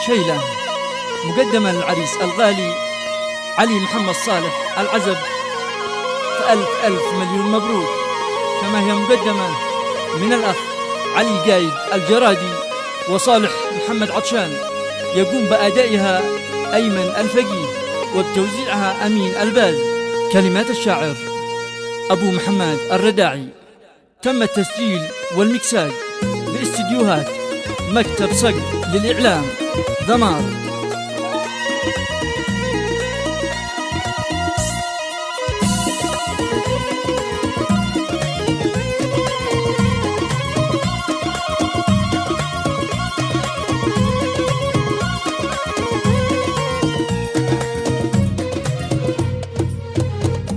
شيلة مقدمة للعريس الغالي علي محمد صالح العزب، فألف ألف مليون مبروك. كما هي مقدمة من الأخ علي قايد الجرادي وصالح محمد عطشان، يقوم بأدائها أيمن الفقيه وبتوزيعها أمين الباز. كلمات الشاعر أبو محمد الرداعي. تم التسجيل والمكساج باستديوهات مكتب صقر للإعلام ذمار.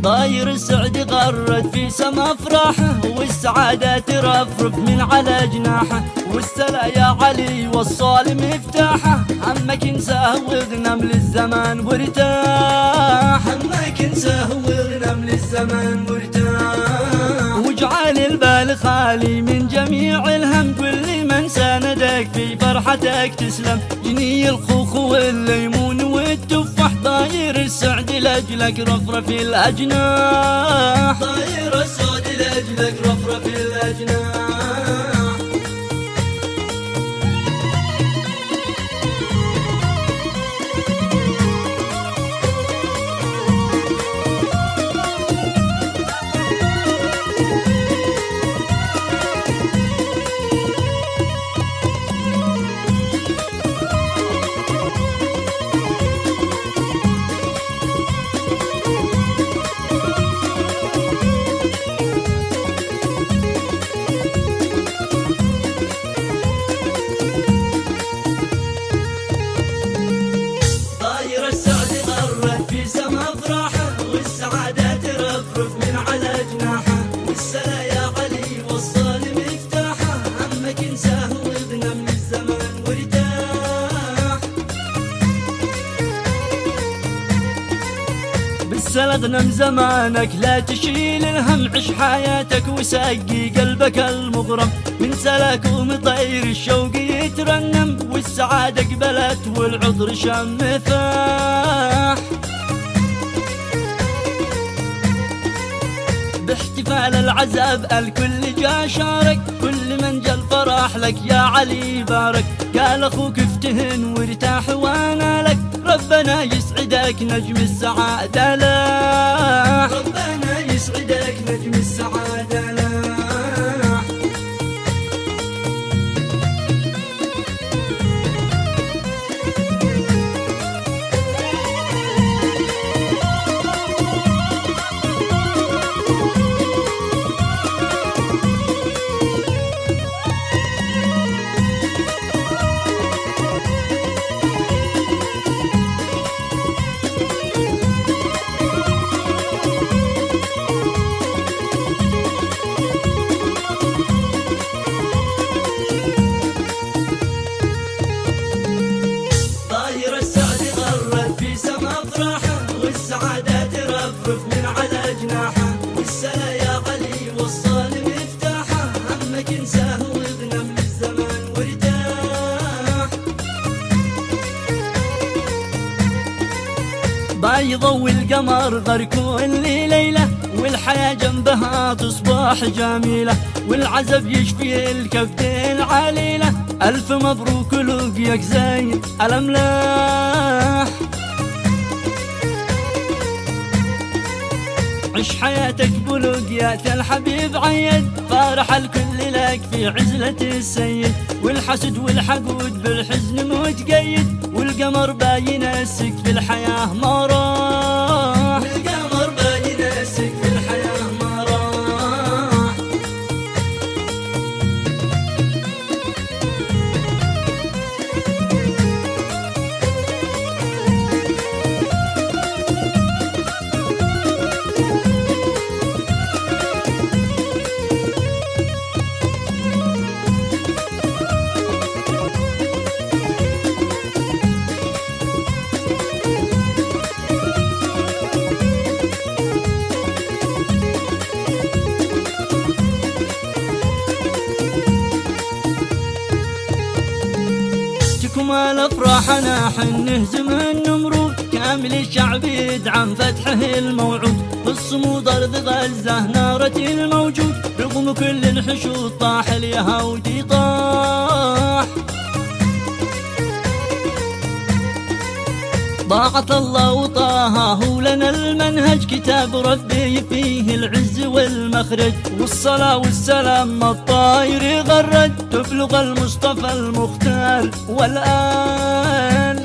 طاير السعد غرد في سما افراحه، والسعادة ترفرف من على جناحه، والسلا يا علي والصال مفتاحه، همك انساه واغنم للزمان وارتاح، همك انساه واغنم للزمان وارتاح، واجعل البال خالي من جميع الهم، كل من ساندك في فرحتك تسلم، جني الخوخ والليمون والتفاح، طاير السعد لاجلك رفرف الاجناح، طاير السعد لاجلك رفرف الاجناح. اغنم زمانك لا تشيل الهم، عش حياتك وسقي قلبك المغرم، من سلاك ومطير الشوق يترنم، والسعادة قبلت والعطر شم فاح، باحتفال العزاب الكل جا شارك، كل من جا الفرح لك يا علي بارك، قال اخوك افتهن وارتاح وانا لك، ربنا يسعدك نجم السعادة لاح، ربنا يسعدك نجم السعادة لاح. يضوي القمر غير كل ليلة، والحياة جنبها تصبح جميلة، والعزب يشفي الكبد العليلة، ألف مبروك لقيك زي الأملاح، عش حياتك بلقيات الحبيب عيد، فرح الكل لك في عزلة السيد، والحسد والحقود بالحزن متقيد، والقمر باين السك في الحياة ما راح، والقمر باين السك في الحياة ما راح. الافراح نحن نهزم النمرود، كامل الشعب يدعم فتحه الموعود، بالصمود ارض غزه نارة الموجود، رغم كل الحشود طاح اليهودي طاح. طاعة الله وطاها هو لنا المنهج، كتاب ربي فيه العز والمخرج، والصلاة والسلام الطاير يغرد، تبلغ المصطفى المختار والآن.